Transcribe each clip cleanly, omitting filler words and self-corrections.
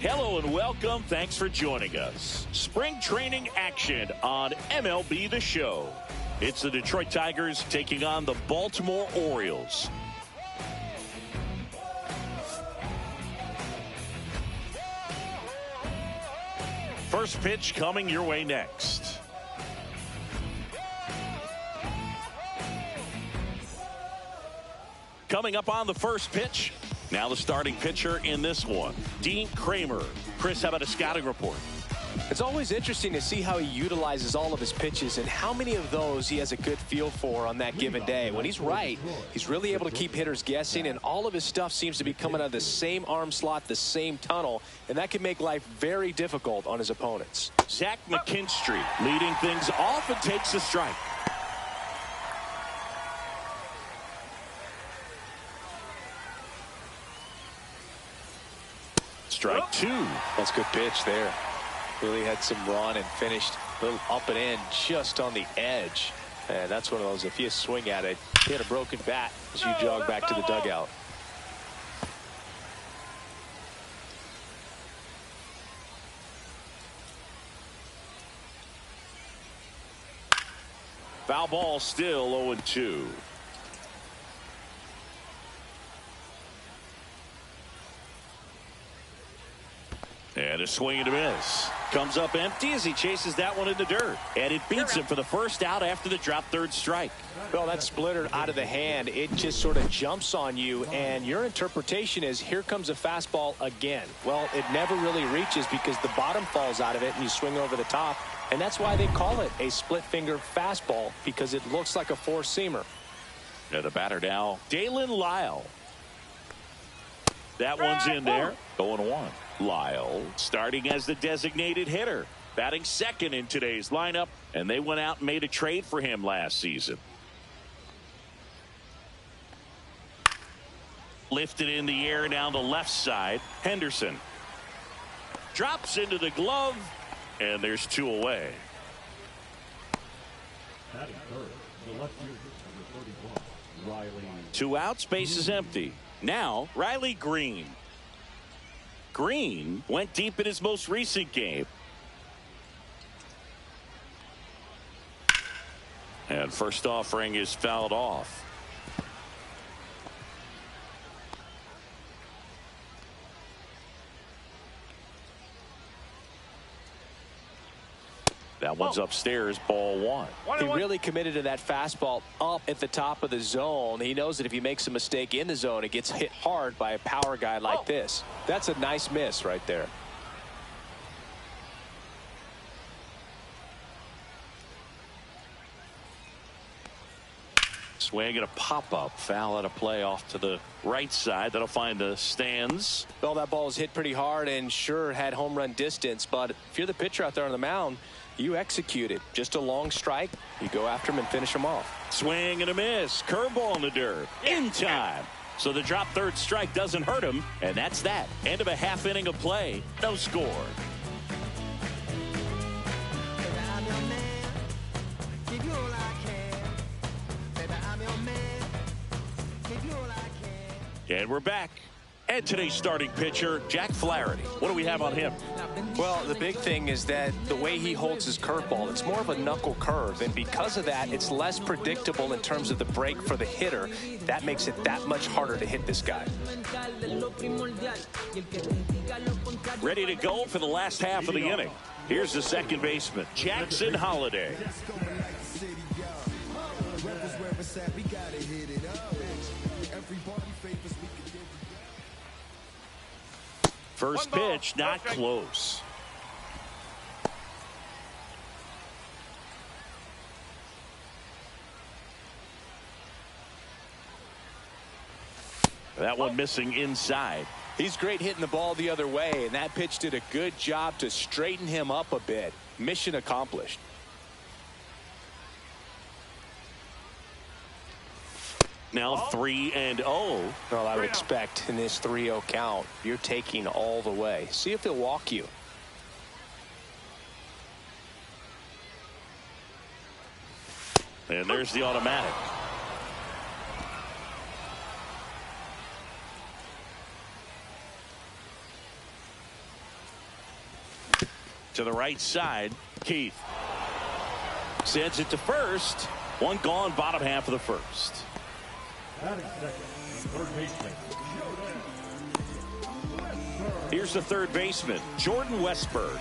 Hello and welcome. Thanks for joining us. Spring training action on MLB The Show. It's the Detroit Tigers taking on the Baltimore Orioles. First pitch coming your way next. Coming up on the first pitch. Now the starting pitcher in this one, Dean Kramer. Chris, how about a scouting report? It's always interesting to see how he utilizes all of his pitches and how many of those he has a good feel for on that given day. When he's right, he's really able to keep hitters guessing, and all of his stuff seems to be coming out of the same arm slot, the same tunnel, and that can make life very difficult on his opponents. Zach McKinstry leading things off and takes a strike. Strike two. That's a good pitch there. Really had some run and finished a little up and in just on the edge. And that's one of those, if you swing at it, hit a broken bat as you jog back to the dugout. Foul ball, still 0-2. And a swing and a miss. Comes up empty as he chases that one in the dirt. And it beats him for the first out after the drop third strike. Well, that splitter out of the hand, it just sort of jumps on you, and your interpretation is here comes a fastball again. Well, it never really reaches because the bottom falls out of it and you swing over the top. And that's why they call it a split finger fastball, because it looks like a four-seamer. And the batter now, Dalen Lyle. That one's in there. 0-1. Lyle starting as the designated hitter, batting second in today's lineup, and they went out and made a trade for him last season. Lifted in the air down the left side. Henderson drops into the glove, and there's two away. Two outs, base is empty. Now Riley Green. Green went deep in his most recent game. And first offering is fouled off. That one's upstairs, ball one. He really committed to that fastball up at the top of the zone. He knows that if he makes a mistake in the zone, it gets hit hard by a power guy like this. That's a nice miss right there. Swing and a pop-up. Foul out of play off to the right side. That'll find the stands. Well, that ball was hit pretty hard and sure had home run distance, but if you're the pitcher out there on the mound, you execute it. Just a long strike. You go after him and finish him off. Swing and a miss. Curveball in the dirt. In time. So the drop third strike doesn't hurt him. And that's that. End of a half inning of play. No score. And we're back. And today's starting pitcher, Jack Flaherty. What do we have on him? Well, the big thing is that the way he holds his curveball, it's more of a knuckle curve. And because of that, it's less predictable in terms of the break for the hitter. That makes it that much harder to hit this guy. Ready to go for the last half of the inning. Here's the second baseman, Jackson Holliday. First pitch, not close. That one missing inside. He's great hitting the ball the other way, and that pitch did a good job to straighten him up a bit. Mission accomplished. Now 3-0. Well, I would expect in this 3-0 count, you're taking all the way. See if he'll walk you. And there's the automatic. To the right side, Keith sends it to first. One gone, bottom half of the first. Here's the third baseman, Jordan Westburg.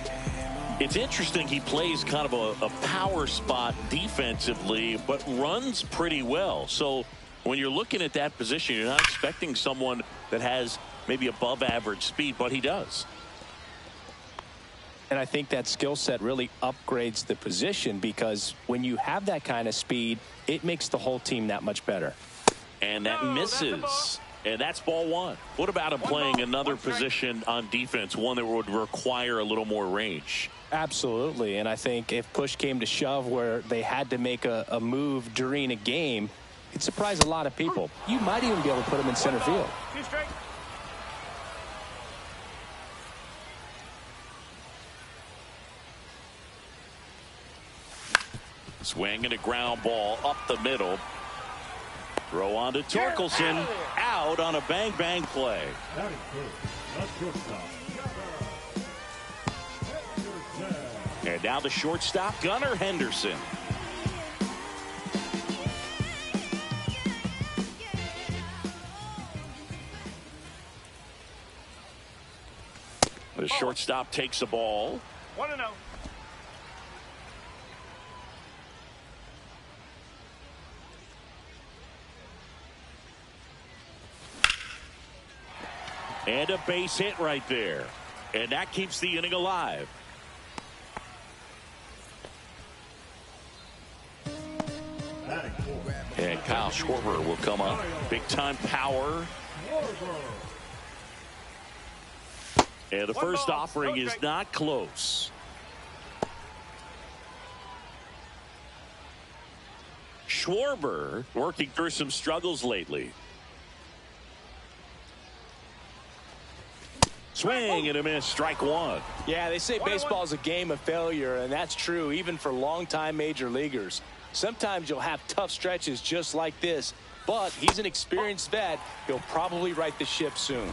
It's interesting, he plays kind of a power spot defensively, but runs pretty well. So when you're looking at that position, you're not expecting someone that has maybe above average speed, but he does. And I think that skill set really upgrades the position, because when you have that kind of speed, it makes the whole team that much better. And that misses. And that's ball one. What about him playing another position on defense, one that would require a little more range? Absolutely. And I think if push came to shove where they had to make a move during a game, it'd surprise a lot of people. You might even be able to put him in center field. Swing and a ground ball up the middle. Throw on to Torkelson. Out on a bang-bang play. And now the shortstop, Gunnar Henderson. The shortstop takes the ball. 1-0. And a base hit right there. And that keeps the inning alive. And Kyle Schwarber will come up. Big time power. And the first offering is not close. Schwarber working through some struggles lately. Swing and a miss, strike one. Yeah, they say baseball is a game of failure, and that's true even for longtime major leaguers. Sometimes you'll have tough stretches just like this, but he's an experienced vet. He'll probably right the ship soon.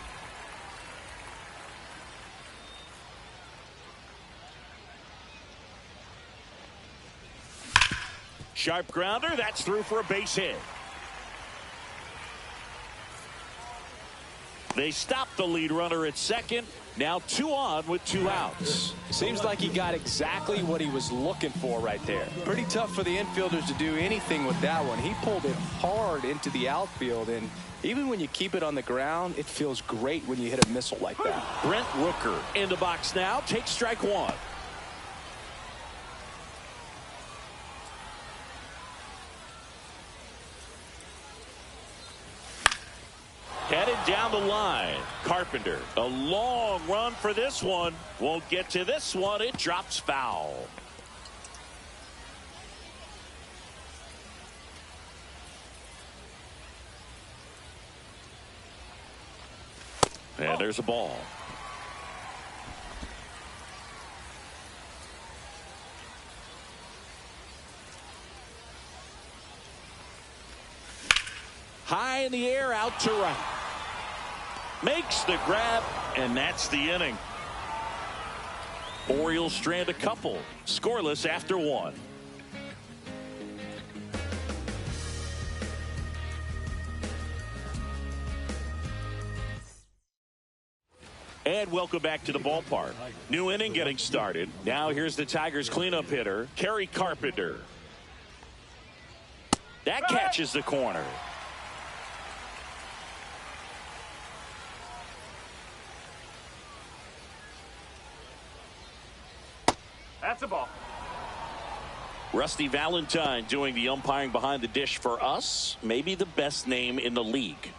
Sharp grounder, that's through for a base hit. They stop the lead runner at second. Now 2 on with 2 outs. Seems like he got exactly what he was looking for right there. Pretty tough for the infielders to do anything with that one. He pulled it hard into the outfield, and even when you keep it on the ground, it feels great when you hit a missile like that. Brent Rooker in the box now. Takes strike one. Headed down the line. Carpenter. A long run for this one. Won't get to this one. It drops foul. And there's a ball. High in the air, out to right. Makes the grab, and that's the inning. Orioles strand a couple. Scoreless after 1. And welcome back to the ballpark. New inning getting started. Now here's the Tigers cleanup hitter, Kerry Carpenter. That catches the corner. That's a ball. Rusty Valentine doing the umpiring behind the dish for us. Maybe the best name in the league.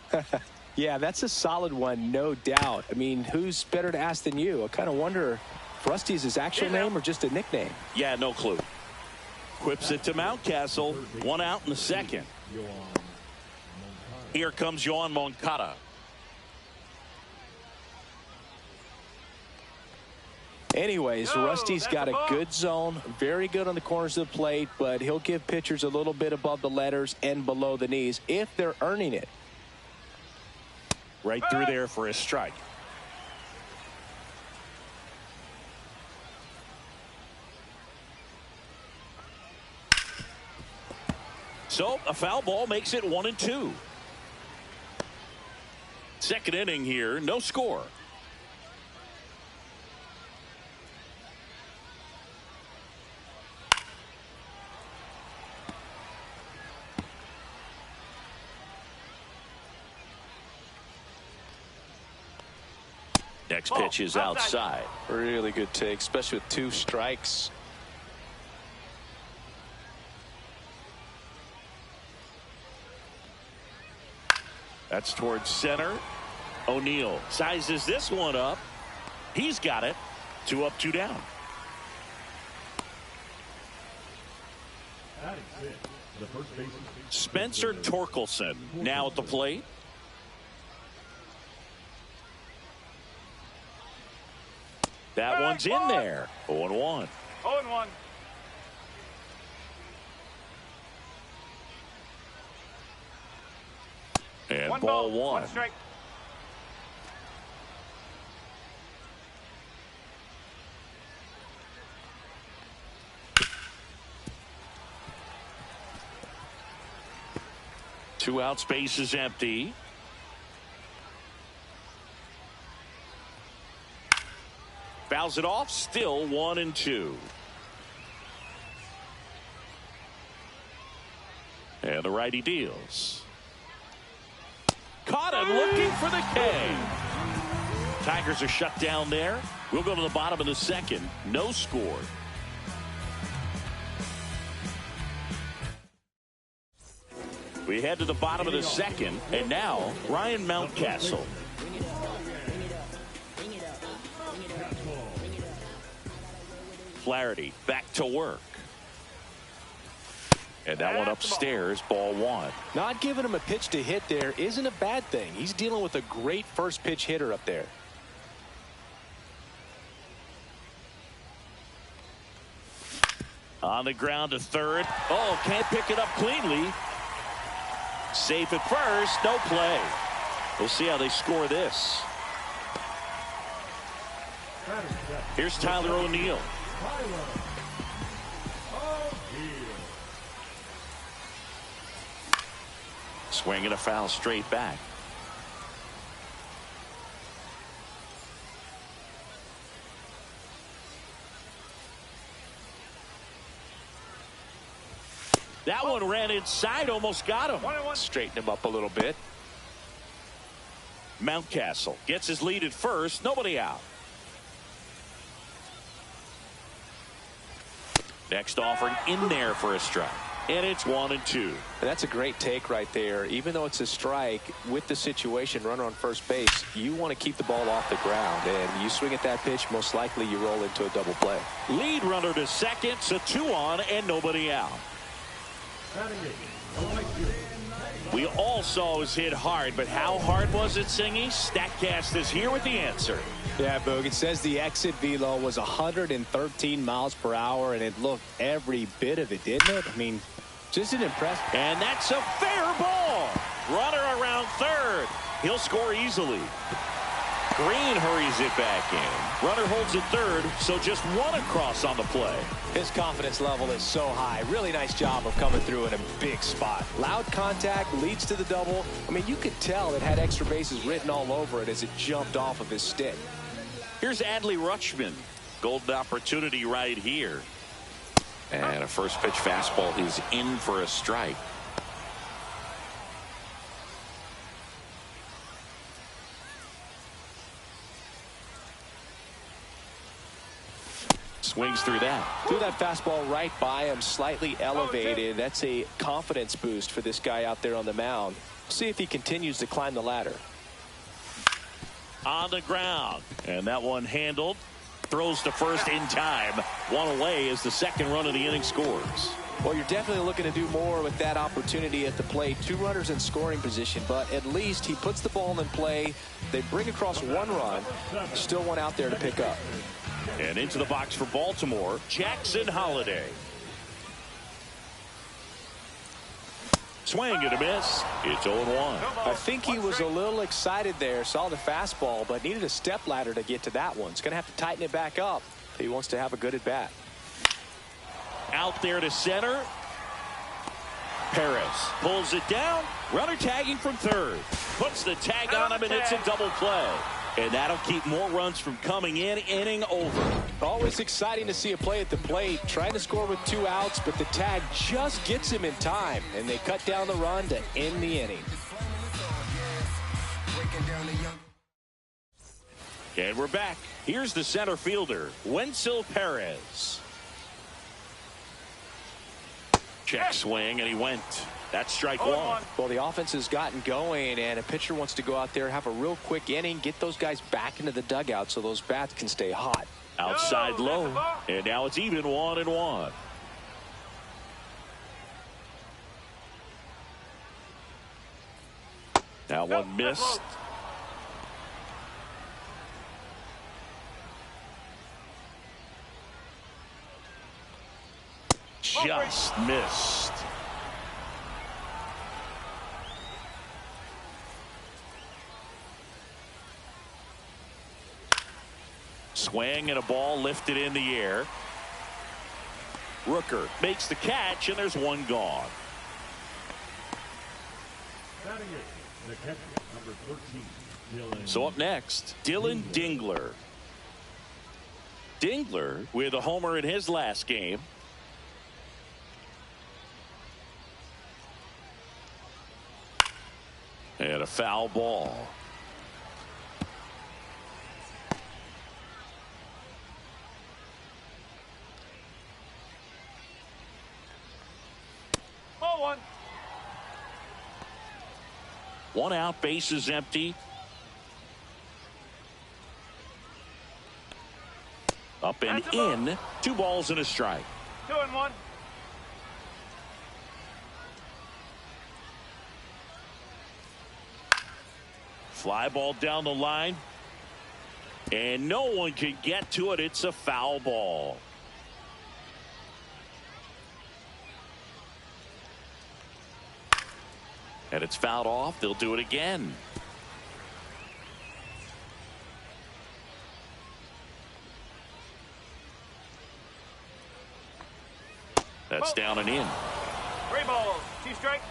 Yeah, that's a solid one, no doubt. I mean, who's better to ask than you? I kind of wonder if Rusty is his actual name or just a nickname. Yeah, no clue. Quips it to Mountcastle. 1 out in the second. Here comes Yoan Moncada. Anyways, Rusty's got a good zone, very good on the corners of the plate, but he'll give pitchers a little bit above the letters and below the knees if they're earning it. Right through there for a strike. So a foul ball makes it 1-2. Second inning here, no score. Next pitch is outside. Really good take, especially with 2 strikes. That's towards center. O'Neill sizes this one up. He's got it. 2 up, 2 down. Spencer Torkelson now at the plate. That one's in there. 0-1. 0-1. And ball 1. 1 strike. Two out, space is empty. Fouls it off, still 1-2. And the righty deals. Caught him looking for the K. Tigers are shut down there. We'll go to the bottom of the second. No score. We head to the bottom of the second, and now Ryan Mountcastle. Flaherty back to work. And that one upstairs, ball 1. Not giving him a pitch to hit there isn't a bad thing. He's dealing with a great first pitch hitter up there. On the ground to third. Oh, can't pick it up cleanly. Safe at first, no play. We'll see how they score this. Here's Tyler O'Neill. Swinging a foul straight back. That one ran inside, almost got him. Straighten him up a little bit. Mountcastle gets his lead at first, nobody out. Next offering in there for a strike. And it's 1-2. That's a great take right there. Even though it's a strike, with the situation, runner on first base, you want to keep the ball off the ground. And you swing at that pitch, most likely you roll into a double play. Lead runner to second, so 2 on and nobody out. We all saw it was hit hard, but how hard was it, Singy? StatCast is here with the answer. Yeah, Boog, it says the exit velo was 113 miles per hour, and it looked every bit of it, didn't it? I mean, just an impressive. And that's a fair ball. Runner around third. He'll score easily. Green hurries it back in. Runner holds it third, so just 1 across on the play. His confidence level is so high. Really nice job of coming through in a big spot. Loud contact leads to the double. I mean, you could tell it had extra bases written all over it as it jumped off of his stick. Here's Adley Rutschman. Golden opportunity right here. And a first pitch fastball is in for a strike. Swings through that. Threw that fastball right by him, slightly elevated. That's a confidence boost for this guy out there on the mound. See if he continues to climb the ladder. on the ground. And that one handled. Throws to first in time. One away as the second run of the inning scores. Well, you're definitely looking to do more with that opportunity at the plate. 2 runners in scoring position, but at least he puts the ball in play. They bring across 1 run. Still one out there to pick up. And into the box for Baltimore, Jackson Holliday. Swing and a miss. It's 0-1. I think he was a little excited there. Saw the fastball, but needed a step ladder to get to that one. He's going to have to tighten it back up if he wants to have a good at bat. Out there to center. Perez pulls it down. Runner tagging from third. Puts the tag on him, and it's a double play. And that'll keep more runs from coming in. Inning over. Always exciting to see a play at the plate. Trying to score with 2 outs, but the tag just gets him in time. And they cut down the run to end the inning. And we're back. Here's the center fielder, Wenzel Perez. Check swing, and he went. That's strike 1. Well, the offense has gotten going, and a pitcher wants to go out there, have a real quick inning, get those guys back into the dugout so those bats can stay hot. Outside low, and now it's even 1-1. That one missed. Just missed. Swing and a ball lifted in the air. Rooker makes the catch, and there's one gone. So up next, Dylan Dingler. Dingler with a homer in his last game. And a foul ball. Ball 1. 1 out, base is empty. Up and in. 2 balls and a strike. 2-1. Fly ball down the line. And no one can get to it. It's a foul ball. And it's fouled off. They'll do it again. That's down and in. 3 balls, 2 strikes.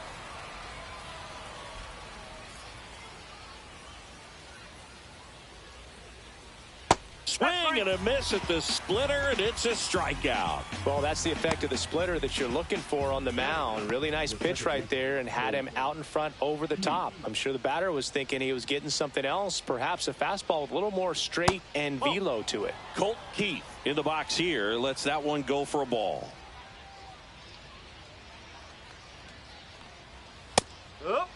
Swing and a miss at the splitter, and it's a strikeout. Well, that's the effect of the splitter that you're looking for on the mound. Really nice pitch right there, and had him out in front over the top. I'm sure the batter was thinking he was getting something else, perhaps a fastball with a little more straight and velo to it. Colt Keith in the box here lets that one go for a ball. Oop.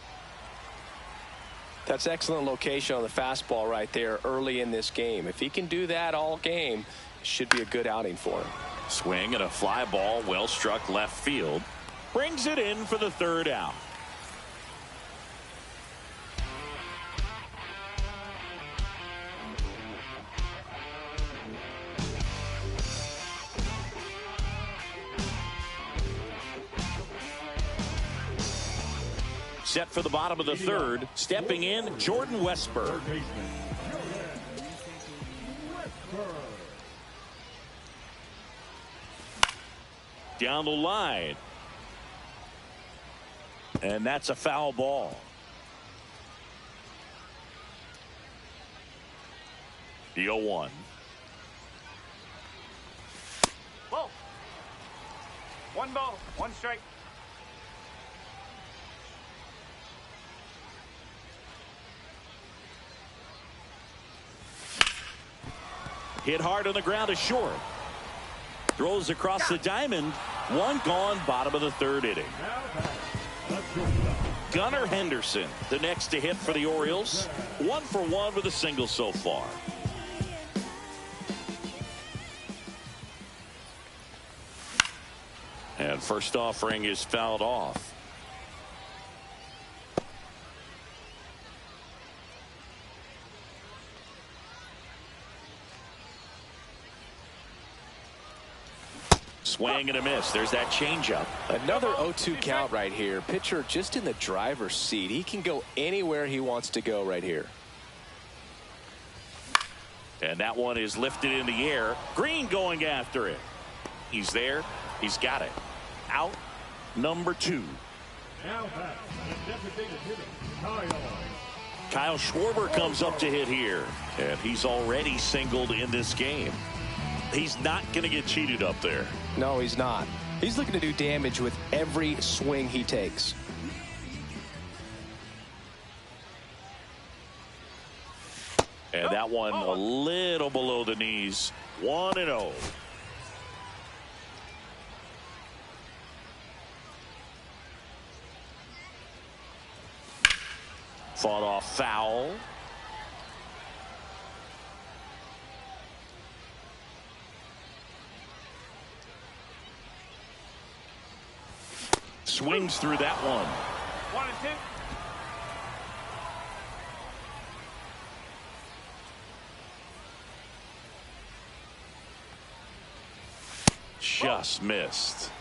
That's excellent location on the fastball right there early in this game. If he can do that all game, it should be a good outing for him. Swing and a fly ball, well struck left field. Brings it in for the 3rd out. Set for the bottom of the 3rd. Stepping in, Jordan Westberg. Down the line. And that's a foul ball. The 0-1. Ball. 1 ball, 1 strike. Hit hard on the ground to short. Throws across the diamond. 1 gone, bottom of the 3rd inning. Gunnar Henderson, the next to hit for the Orioles. 1 for 1 with a single so far. And first offering is fouled off. Swing and a miss. There's that changeup. Another 0-2 count right here. Pitcher just in the driver's seat. He can go anywhere he wants to go right here. And that one is lifted in the air. Green going after it. He's there. He's got it. Out number 2. Now back, the designated hitter, Kyle Schwarber comes up to hit here. And he's already singled in this game. He's not going to get cheated up there. No, he's not. He's looking to do damage with every swing he takes. And that one a little below the knees. 1-0. Fought off foul. Swings through that one. 1-2. Just missed.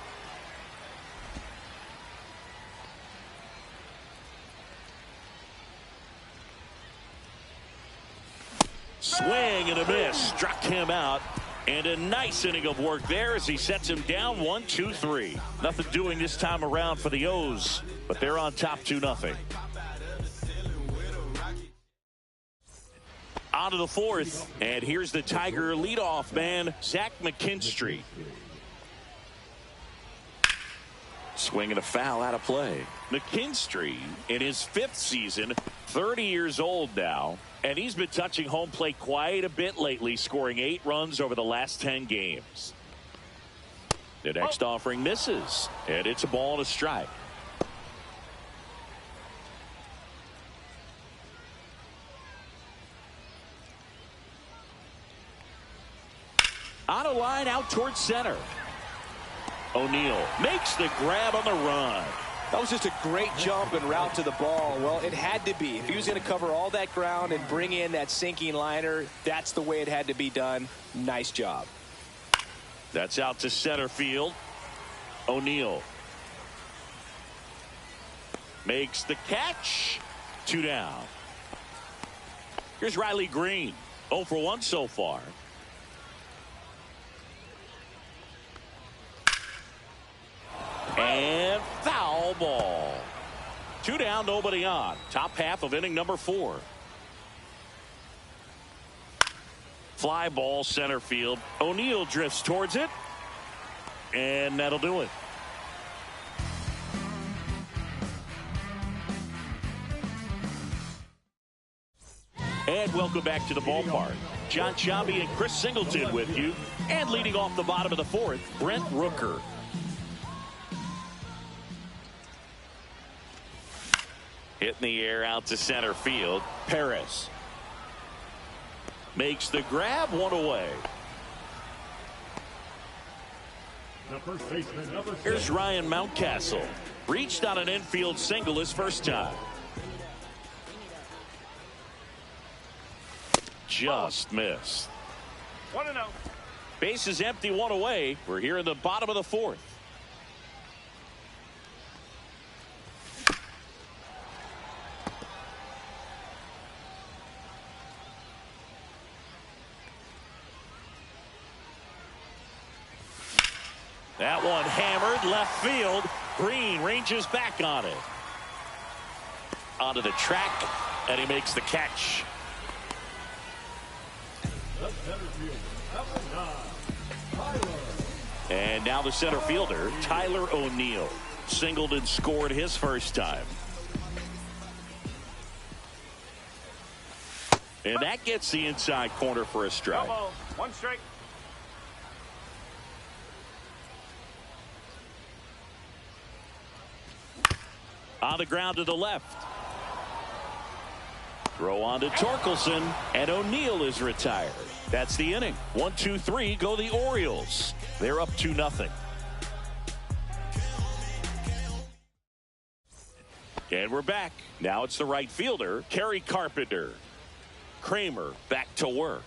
Swing and a miss. Struck him out. And a nice inning of work there as he sets him down 1-2-3. Nothing doing this time around for the O's, but they're on top 2-0. On to the 4th, and here's the Tiger leadoff man, Zach McKinstry. Swing and a foul out of play. McKinstry in his 5th season, 30 years old now. And he's been touching home plate quite a bit lately, scoring 8 runs over the last 10 games. The next offering misses, and it's a ball and a strike. On a line out towards center. O'Neill makes the grab on the run. That was just a great jump and route to the ball. Well, it had to be. If he was going to cover all that ground and bring in that sinking liner, that's the way it had to be done. Nice job. That's out to center field. O'Neill makes the catch. 2 down. Here's Riley Green. 0 for 1 so far. And foul ball. 2 down, nobody on. Top half of inning number 4. Fly ball center field. O'Neill drifts towards it. And that'll do it. And welcome back to the ballpark. John Sciambi and Chris Singleton with you. And leading off the bottom of the 4th, Brent Rooker. Hit in the air out to center field. Perez makes the grab, 1 away. the first baseman, number 6. Here's Ryan Mountcastle. Reached on an infield single his first time. Just missed. 1-0. Base is empty, 1 away. We're here in the bottom of the 4th. That one hammered left field. Green ranges back on it. Onto the track, and he makes the catch. The center fielder, number 9, Tyler. And now the center fielder, Tyler O'Neill. Singled and scored his first time. And that gets the inside corner for a strike. 1 strike. On the ground to the left. Throw on to Torkelson, and O'Neill is retired. That's the inning. 1, 2, 3 go the Orioles. They're up 2-0. And we're back. Now it's the right fielder, Kerry Carpenter. Kramer back to work.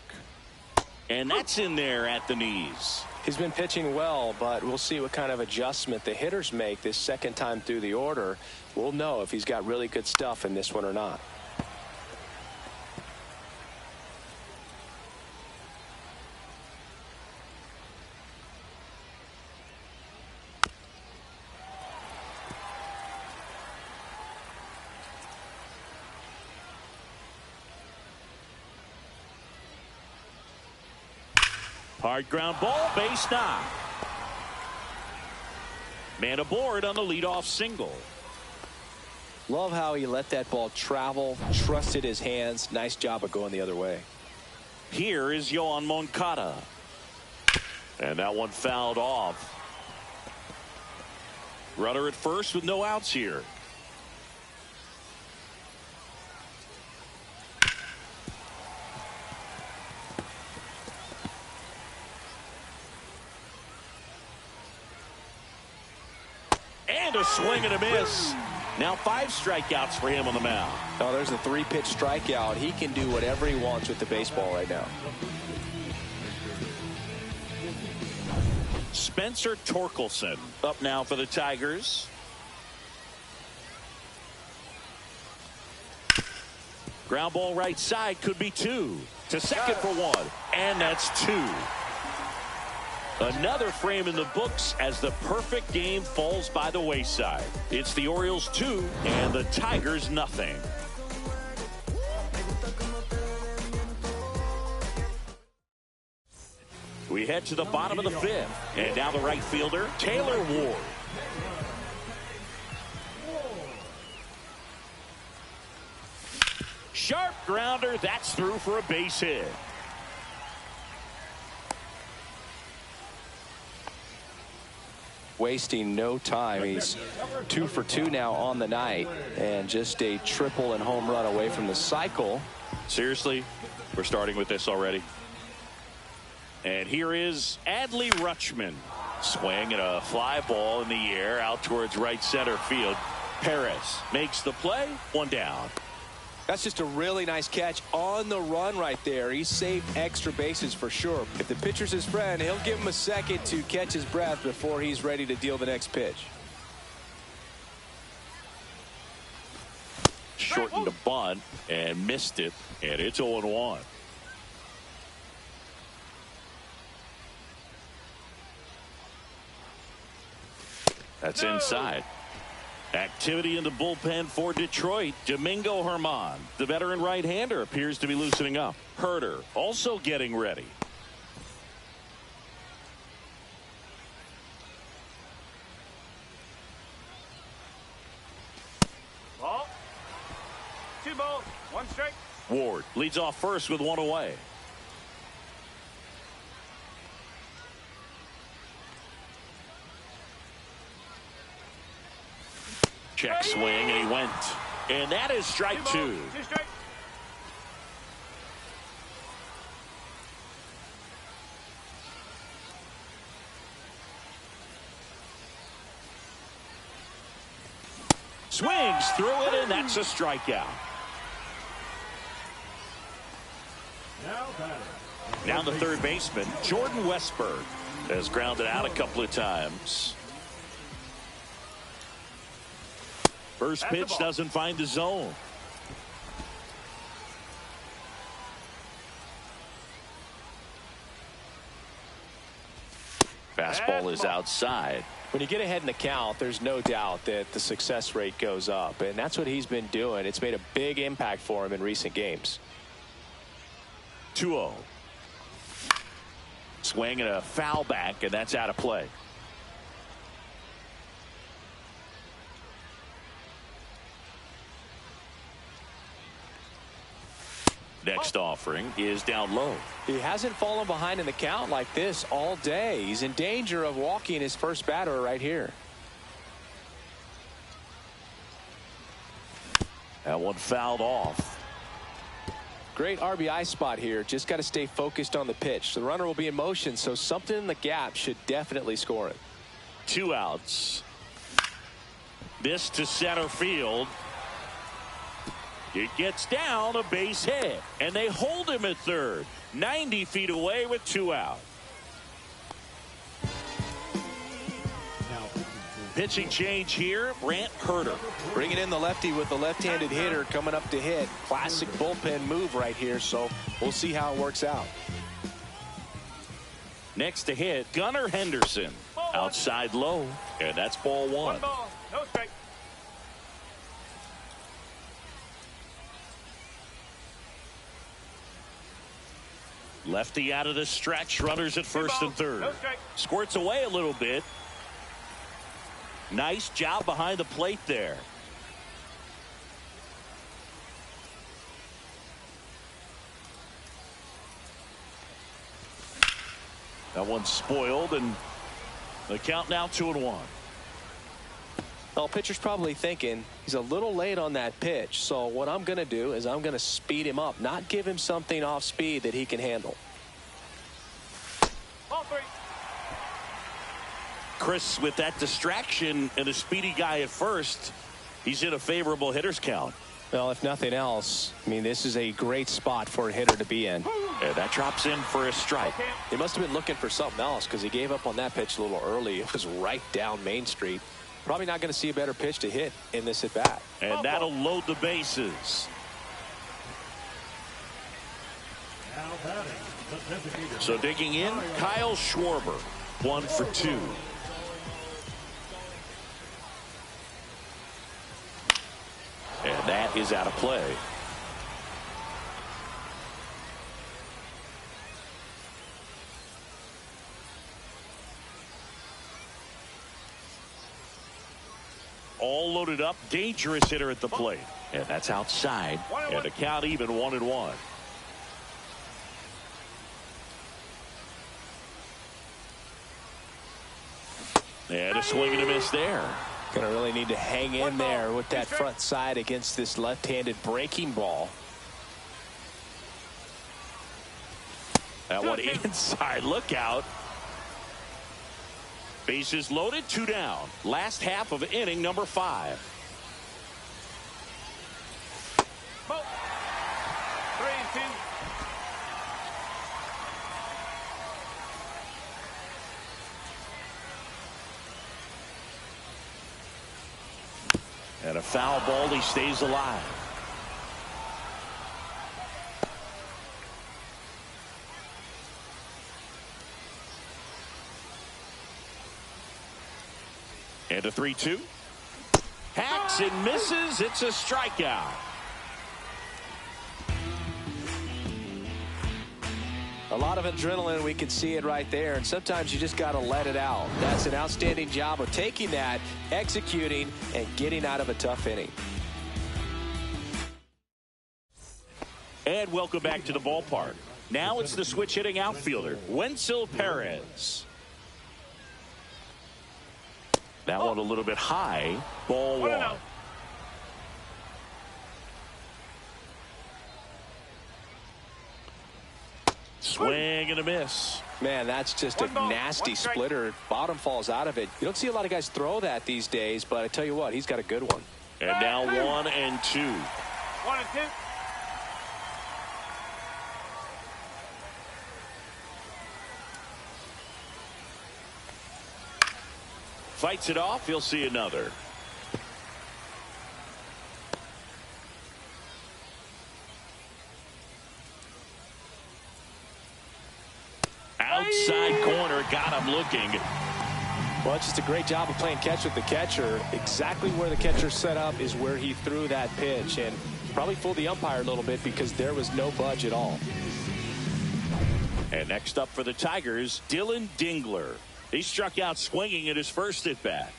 And that's in there at the knees. He's been pitching well, but we'll see what kind of adjustment the hitters make this second time through the order. We'll know if he's got really good stuff in this one or not. Hard ground ball, base knock. Man aboard on the leadoff single. Love how he let that ball travel, trusted his hands. Nice job of going the other way. Here is Yohan Moncada. And that one fouled off. Runner at first with no outs here. And a swing and a miss. Now 5 strikeouts for him on the mound. Oh, there's a 3-pitch strikeout. He can do whatever he wants with the baseball right now. Spencer Torkelson up now for the Tigers. Ground ball right side, could be 2. To second for 1. And that's 2. Another frame in the books as the perfect game falls by the wayside. It's the Orioles 2 and the Tigers nothing. We head to the bottom of the 5th. And now the right fielder, Taylor Ward. Sharp grounder. That's through for a base hit. Wasting no time. He's 2 for 2 now on the night, and just a triple and home run away from the cycle. Seriously, we're starting with this already. And here is Adley Rutschman. Swing and a fly ball in the air out towards right center field. Perez makes the play. 1 down. That's just a really nice catch on the run right there. He saved extra bases for sure. If the pitcher's his friend, he'll give him a second to catch his breath before he's ready to deal the next pitch. Shortened the bunt and missed it, and it's 0-1. That's inside. Activity in the bullpen for Detroit. Domingo Germán, the veteran right-hander, appears to be loosening up. Herder also getting ready. Ball. 2 balls, 1 strike. Ward leads off first with 1 away. Check swing, and he went. And that is strike 2. 2 strike. Swings through it, and that's a strikeout. Now the third baseman, Jordan Westberg, has grounded out a couple of times. First pitch doesn't find the zone. Fastball is outside. When you get ahead in the count, there's no doubt that the success rate goes up, and that's what he's been doing. It's made a big impact for him in recent games. 2-0. Swing and a foul back, and that's out of play. Next offering is down low. He hasn't fallen behind in the count like this all day. He's in danger of walking his first batter right here. That one fouled off. Great RBI spot here. Just got to stay focused on the pitch. The runner will be in motion, so something in the gap should definitely score it. 2 outs. This to center field. It gets down, a base hit, and they hold him at third. 90 feet away with 2 out. Pitching change here, Brant Herter. Bringing in the lefty with the left-handed hitter coming up to hit. Classic bullpen move right here, so we'll see how it works out. Next to hit, Gunnar Henderson. Outside low, and that's ball 1. 1 ball, no strike. Lefty out of the stretch, runners at first and third. No strike. Squirts away a little bit. Nice job behind the plate there. That one's spoiled, and the count now 2-1. Well, pitcher's probably thinking he's a little late on that pitch, so what I'm going to do is I'm going to speed him up, not give him something off speed that he can handle. Ball 3. Chris, with that distraction and a speedy guy at first, he's in a favorable hitter's count. Well, if nothing else, I mean, this is a great spot for a hitter to be in. And that drops in for a strike. He must have been looking for something else because he gave up on that pitch a little early. It was right down Main Street. Probably not going to see a better pitch to hit in this at bat. And that'll load the bases. Now batting, the designated So digging in, Kyle Schwarber, 1 for 2. And that is out of play. All loaded up, dangerous hitter at the plate. And that's outside. And the count even 1-1. And a swing and a miss there. Going to really need to hang in there with that front side against this left-handed breaking ball. That one inside, look out. Bases loaded, 2 down. Last half of inning number 5. Ball. 3-2. And a foul ball, he stays alive. And a 3-2. Hacks and misses. It's a strikeout. A lot of adrenaline, we can see it right there, and sometimes you just got to let it out. That's an outstanding job of taking that, executing, and getting out of a tough inning. And welcome back to the ballpark. Now it's the switch hitting outfielder, Wenzel Perez. That one a little bit high. Ball 1. Swing and a miss. Man, that's just a nasty splitter. Bottom falls out of it. You don't see a lot of guys throw that these days, but I tell you what, he's got a good one. And now 1-2. 1-2. Fights it off. He'll see another. Outside corner, got him looking. Well, it's just a great job of playing catch with the catcher. Exactly where the catcher set up is where he threw that pitch, and probably fooled the umpire a little bit because there was no budge at all. And next up for the Tigers, Dylan Dingler. He struck out swinging at his first at bat.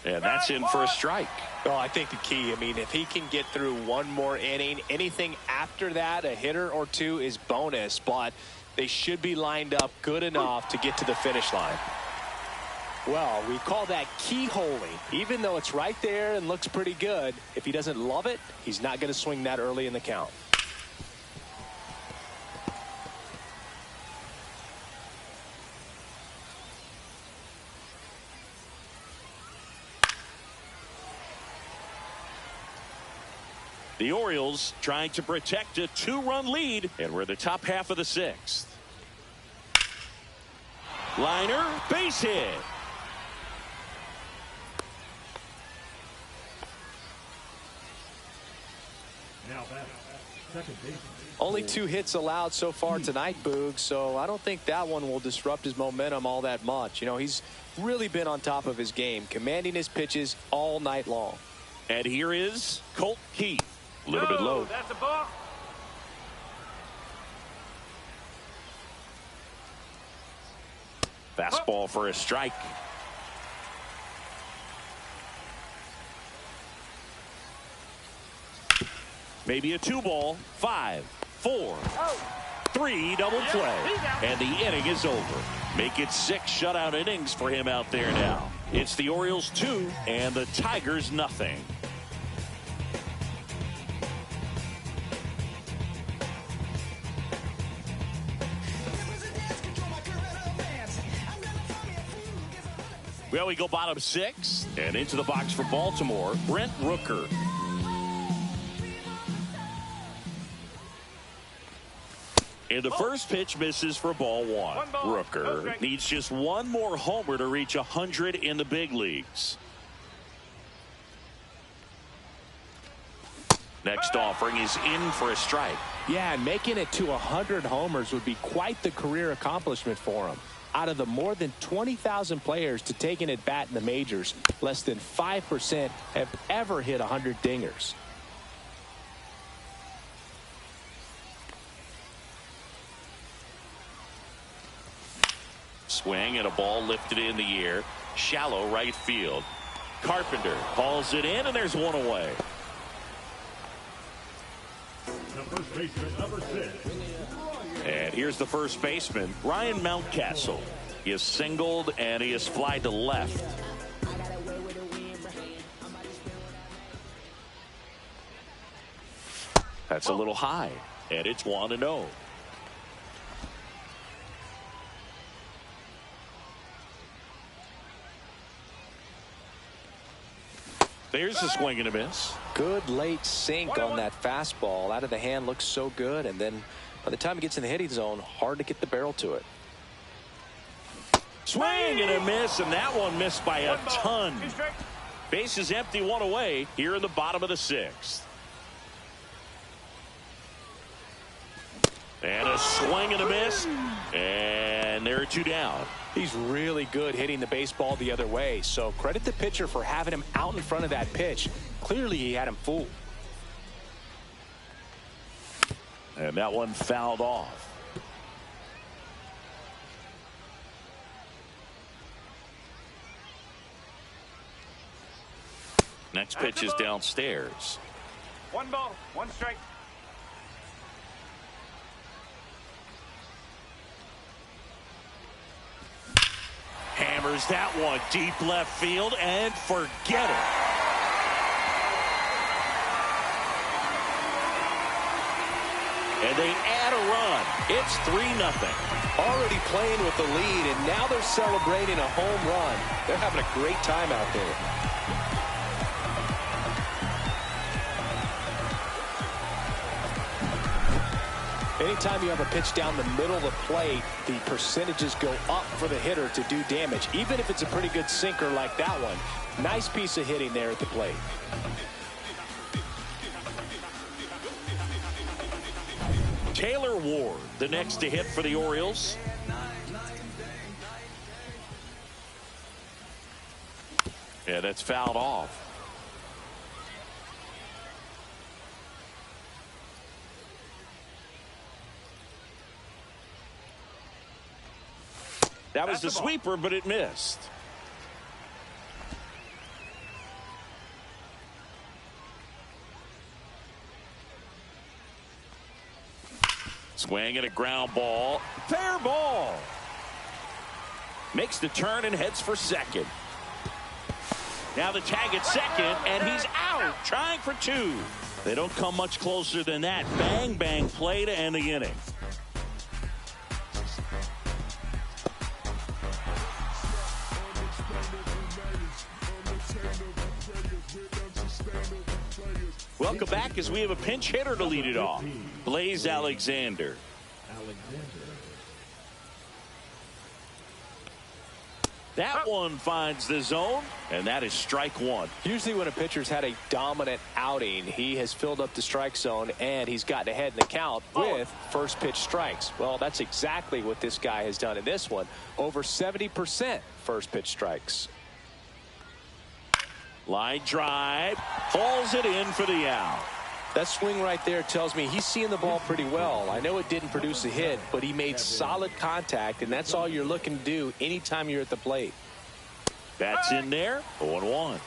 And that's in for a strike. Oh, I think the key, I mean, if he can get through one more inning, anything after that, a hitter or two is bonus, but they should be lined up good enough to get to the finish line. Well, we call that keyholing. Even though it's right there and looks pretty good, if he doesn't love it, he's not going to swing that early in the count. The Orioles trying to protect a 2-run lead, and we're the top half of the 6th. Liner, base hit. Now back, second baseman. Only 2 hits allowed so far tonight, Boog, so I don't think that one will disrupt his momentum all that much. You know, he's really been on top of his game, commanding his pitches all night long. And here is Colt Keith. A little bit low. That's a ball. Fastball for a strike. Maybe a 2-ball. 5, 4, 3, double play. And the inning is over. Make it 6 shutout innings for him out there now. It's the Orioles 2 and the Tigers nothing. Well, we go bottom 6 and into the box for Baltimore, Brent Rooker. And the first pitch misses for ball 1. Rooker needs just one more homer to reach 100 in the big leagues. Next offering is in for a strike. Yeah, and making it to 100 homers would be quite the career accomplishment for him. Out of the more than 20,000 players to take an at-bat in the majors, less than 5% have ever hit 100 dingers. Swing and a ball lifted in the air. Shallow right field. Carpenter hauls it in, and there's one away. The first baseman, number 6. And here's the first baseman, Ryan Mountcastle. He is singled and he is flied to left. That's a little high, and it's 1-0. There's a swing and a miss. Good late sink on that fastball. Out of the hand, looks so good, and then by the time it gets in the hitting zone, hard to get the barrel to it. Swing and a miss, and that one missed by a ton. Base is empty, 1 away here in the bottom of the 6th. And a swing and a miss, and there are 2 down. He's really good hitting the baseball the other way, so credit the pitcher for having him out in front of that pitch. Clearly he had him fooled. And that one fouled off. Next pitch is downstairs. 1 ball, 1 strike. Hammers that one deep left field and forget it. And they add a run. It's 3-0. Already playing with the lead, and now they're celebrating a home run. They're having a great time out there. Anytime you have a pitch down the middle of the plate, the percentages go up for the hitter to do damage, even if it's a pretty good sinker like that one. Nice piece of hitting there at the plate. Taylor Ward, the next to hit for the Orioles. Yeah, that's fouled off. That was the sweeper, but it missed. Swing and a ground ball. Fair ball. Makes the turn and heads for second. Now the tag at second, and he's out, trying for two. They don't come much closer than that. Bang, bang play to end the inning. Welcome back as we have a pinch hitter to lead it off. Blaze Alexander. That one finds the zone, and that is strike one. Usually when a pitcher's had a dominant outing, he has filled up the strike zone, and he's gotten ahead in the count with first pitch strikes. Well, that's exactly what this guy has done in this one. Over 70% first pitch strikes. Line drive, hauls it in for the out. That swing right there tells me he's seeing the ball pretty well. I know it didn't produce a hit, but he made solid contact, and that's all you're looking to do anytime you're at the plate. That's in there, 0-1.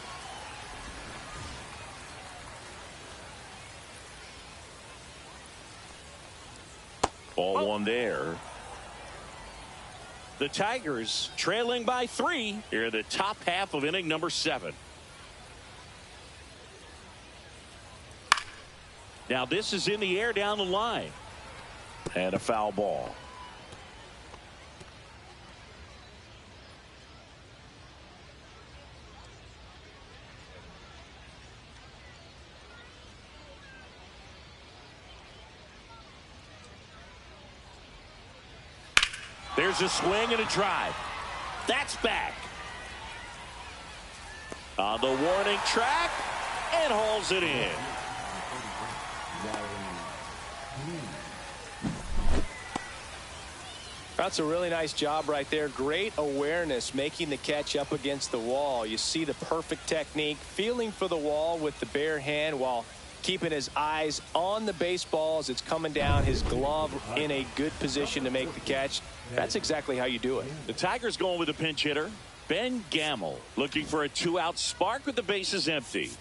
Ball one there. The Tigers trailing by 3 here in the top half of inning number 7. Now this is in the air down the line. And a foul ball. There's a swing and a drive. That's back. On the warning track and hauls it in. That's a really nice job right there. Great awareness, making the catch up against the wall. You see the perfect technique, feeling for the wall with the bare hand while keeping his eyes on the baseball as it's coming down, his glove in a good position to make the catch. That's exactly how you do it. The Tigers going with a pinch hitter, Ben Gamel, looking for a 2-out spark with the bases empty.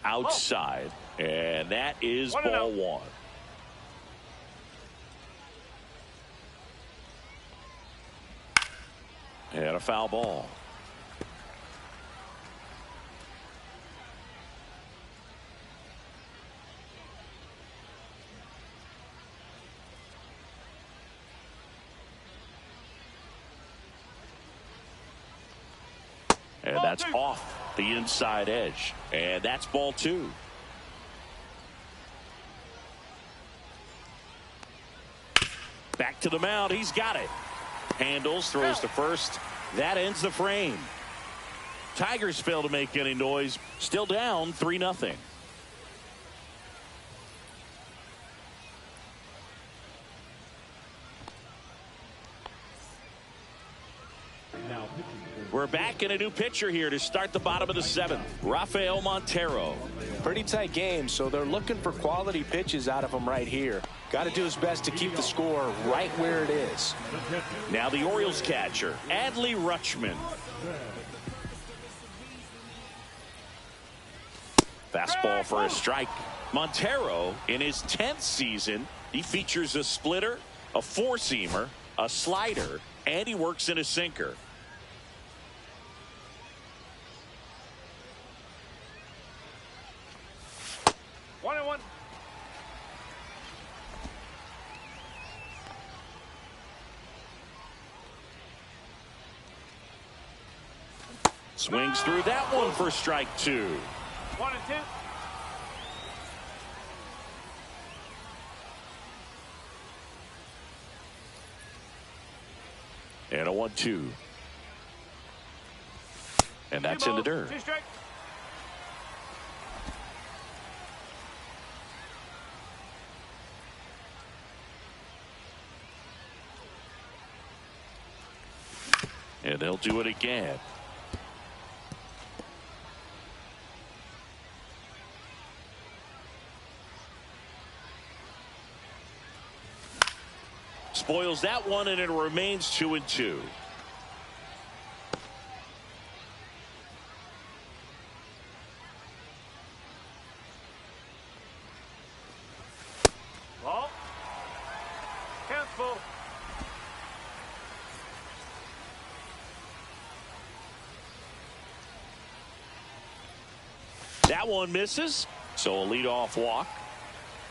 Outside, and that is ball one. And a foul ball. And that's off the inside edge. And that's ball two. Back to the mound. He's got it. Handles, throws to first. That ends the frame. Tigers fail to make any noise. Still down 3-0. We're back in a new pitcher here to start the bottom of the 7th. Rafael Montero. Pretty tight game, so they're looking for quality pitches out of him right here. Got to do his best to keep the score right where it is. Now the Orioles catcher, Adley Rutschman. Fastball for a strike. Montero, in his 10th season, he features a splitter, a four-seamer, a slider, and he works in a sinker. Swings through that one for strike 2. 1-2. And a 1-2. And that's in the dirt. 2 strikes. And they'll do it again. Spoils that one, and it remains 2-2. That one misses, so a leadoff walk.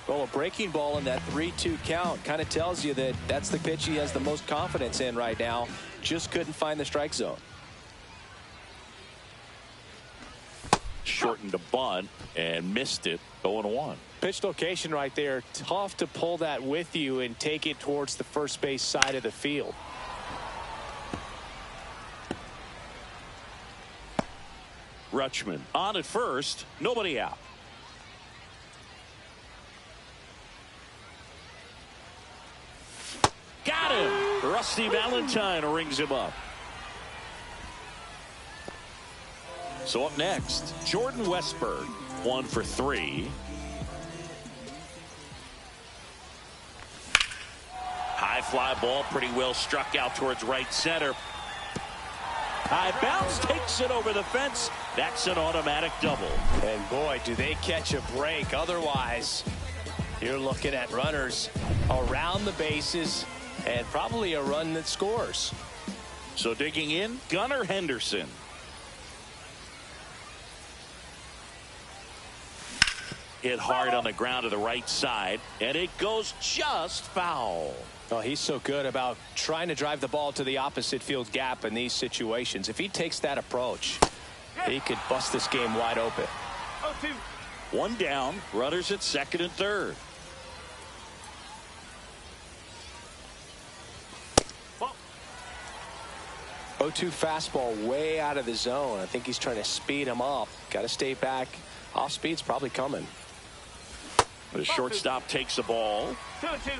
Well, a breaking ball in that 3-2 count kind of tells you that that's the pitch he has the most confidence in right now. Just couldn't find the strike zone. Shortened a bunt and missed it. 0-1. Pitch location right there. Tough to pull that with you and take it towards the first base side of the field. Rutschman on at first. Nobody out. Got him. Rusty Valentine rings him up. So up next, Jordan Westburg, 1 for 3. High fly ball, pretty well struck out towards right center. High bounce, takes it over the fence. That's an automatic double. And boy, do they catch a break. Otherwise, you're looking at runners around the bases and probably a run that scores. So digging in, Gunnar Henderson. Hit hard on the ground to the right side, and it goes just foul. Oh, he's so good about trying to drive the ball to the opposite field gap in these situations. If he takes that approach, he could bust this game wide open. 0-2. One down, runners at second and third. Ball. 0-2 fastball way out of the zone. I think he's trying to speed him up. Got to stay back. Off speed's probably coming. The shortstop takes the ball. 2-2.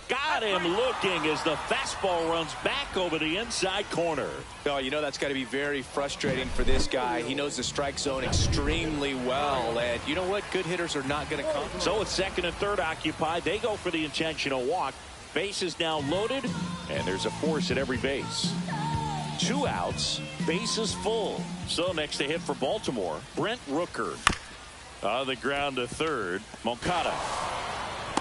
Got him looking as the fastball runs back over the inside corner. Oh, you know that's got to be very frustrating for this guy. He knows the strike zone extremely well, and you know what? Good hitters are not going to come. So it's second and third occupied. They go for the intentional walk. Base is now loaded, and there's a force at every base. 2 outs, bases full. So next to hit for Baltimore, Brent Rooker. On the ground to third, Moncada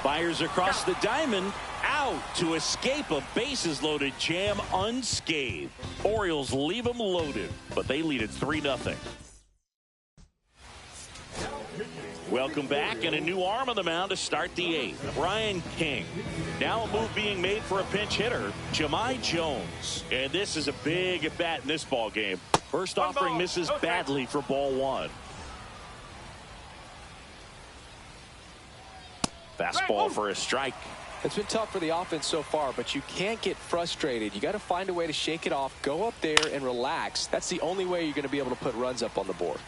fires across the diamond, out to escape a bases loaded jam unscathed. Orioles leave them loaded, but they lead it 3-0. Welcome back, and a new arm on the mound to start the 8th. Brian King. Now a move being made for a pinch hitter, Jahmai Jones. And this is a big at bat in this ball game. First offering misses badly for ball 1. Fastball for a strike. It's been tough for the offense so far, but you can't get frustrated. You got to find a way to shake it off, go up there and relax. That's the only way you're going to be able to put runs up on the board.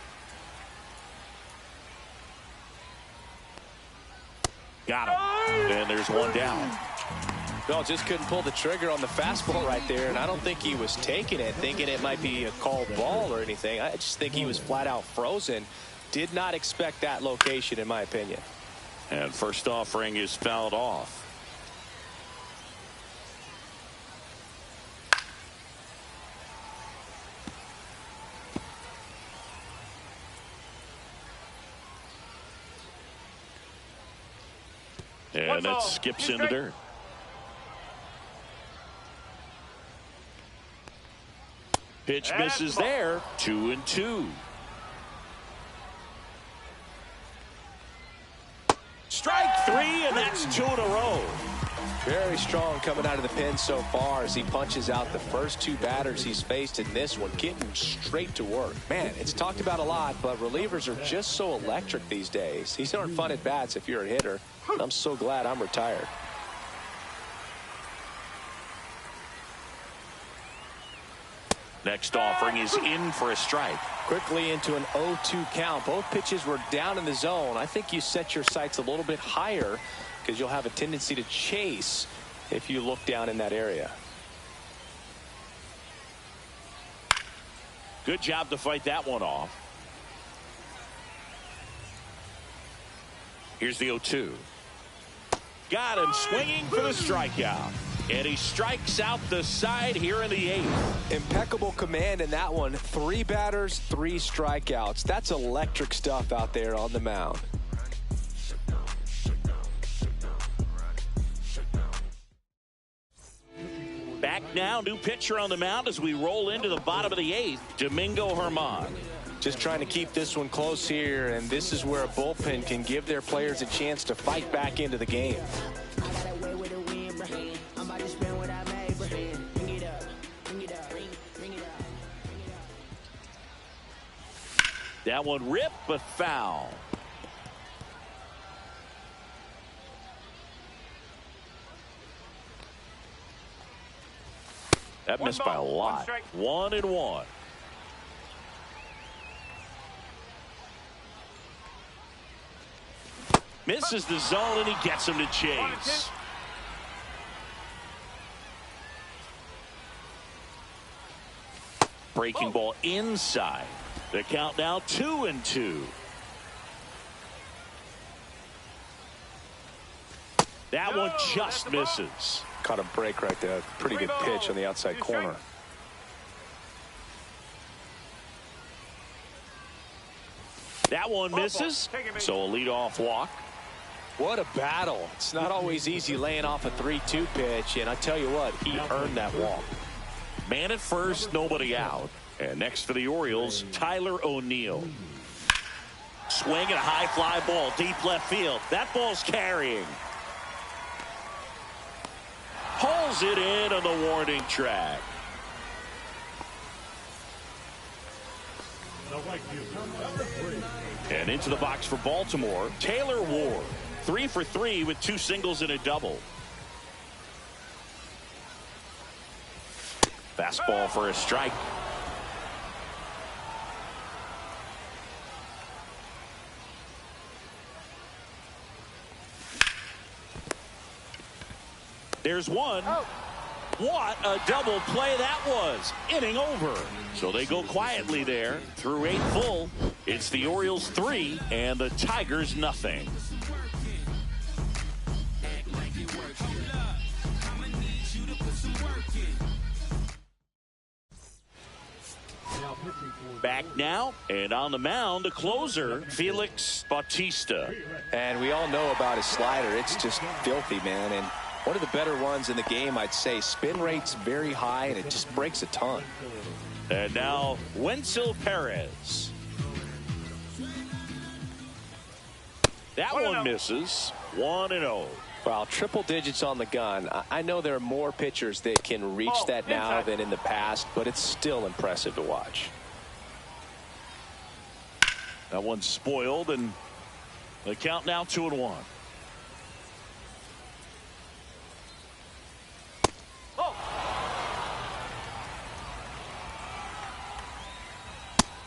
Got him. And there's one down. No, just couldn't pull the trigger on the fastball right there, and I don't think he was taking it, thinking it might be a called ball or anything. I just think he was flat out frozen. Did not expect that location, in my opinion. And first offering is fouled off. And it skips into dirt. Pitch misses there. 2-2. Strike 3, and that's 2 in a row. Very strong coming out of the pen so far as he punches out the first 2 batters he's faced in this one, getting straight to work. Man, it's talked about a lot, but relievers are just so electric these days. These aren't fun at bats if you're a hitter. I'm so glad I'm retired. Next offering is in for a strike. Quickly into an 0-2 count. Both pitches were down in the zone. I think you set your sights a little bit higher because you'll have a tendency to chase if you look down in that area. Good job to fight that one off. Here's the 0-2. Got him swinging for the strikeout. And he strikes out the side here in the 8th. Impeccable command in that one. 3 batters, 3 strikeouts. That's electric stuff out there on the mound. Back now, new pitcher on the mound as we roll into the bottom of the 8th, Domingo Germán. Just trying to keep this one close here, and this is where a bullpen can give their players a chance to fight back into the game. That one ripped, but foul. That missed by a lot. 1-1. Misses the zone, and he gets him to chase. Breaking ball inside. The count now 2-2. That one just misses. Caught a break right there. Pretty good pitch on the outside corner. That one misses. So a leadoff walk. What a battle. It's not always easy laying off a 3-2 pitch, and I tell you what, he earned that walk. Man at first, nobody out. And next for the Orioles, Tyler O'Neill. Swing and a high fly ball, deep left field. That ball's carrying. Pulls it in on the warning track. And into the box for Baltimore, Taylor Ward. 3 for 3 with 2 singles and a double. Fastball for a strike. There's one. What a double play that was. Inning over. So they go quietly there through 8 full. It's the Orioles 3 and the Tigers nothing. Back now, and on the mound, the closer, Felix Bautista. And we all know about his slider. It's just filthy, man. And one of the better ones in the game, I'd say. Spin rate's very high, and it just breaks a ton. And now, Wenzel Perez. That one misses. 1-0. Wow, triple digits on the gun. I know there are more pitchers that can reach that now than in the past, but it's still impressive to watch. That one's spoiled, and the count now 2-1.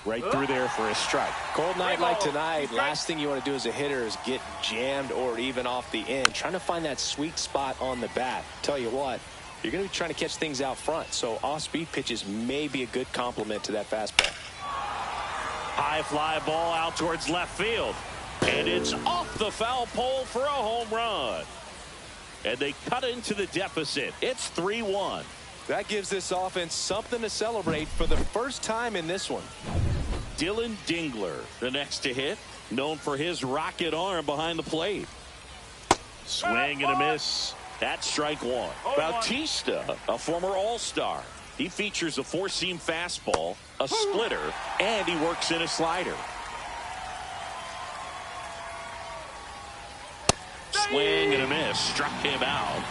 Right through there for a strike. Cold night like tonight, last thing you want to do as a hitter is get jammed or even off the end. Trying to find that sweet spot on the bat. Tell you what, you're going to be trying to catch things out front, so off-speed pitches may be a good complement to that fastball. High fly ball out towards left field. And it's off the foul pole for a home run. And they cut into the deficit. It's 3-1. That gives this offense something to celebrate for the first time in this one. Dylan Dingler, the next to hit, known for his rocket arm behind the plate. Swing and a miss. That's strike 1. Bautista, a former All-Star. He features a 4-seam fastball, a splitter, and he works in a slider. Swing and a miss. Struck him out.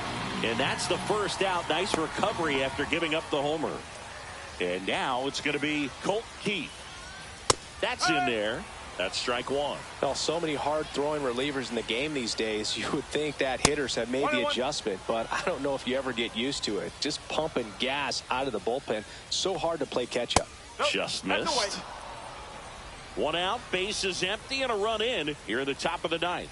And that's the first out. Nice recovery after giving up the homer. And now it's going to be Colt Keith. That's in there. That's strike 1. Well, so many hard-throwing relievers in the game these days, you would think that hitters have made the adjustment, but I don't know if you ever get used to it. Just pumping gas out of the bullpen. So hard to play catch-up. Just missed. 1 out, base is empty, and a run in here in the top of the 9th.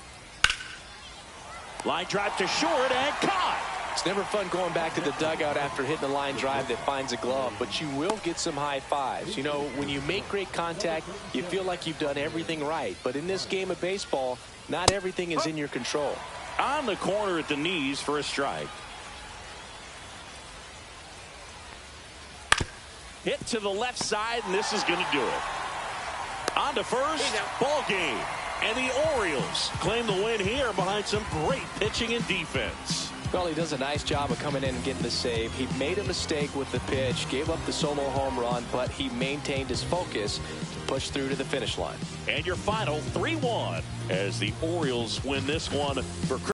Line drive to short and caught. It's never fun going back to the dugout after hitting a line drive that finds a glove, but you will get some high fives. You know, when you make great contact, you feel like you've done everything right. But in this game of baseball, not everything is in your control. On the corner at the knees for a strike. Hit to the left side, and this is going to do it. On to first, ball game. And the Orioles claim the win here behind some great pitching and defense. Well, he does a nice job of coming in and getting the save. He made a mistake with the pitch, gave up the solo home run, but he maintained his focus to push through to the finish line. And your final 3-1 as the Orioles win this one for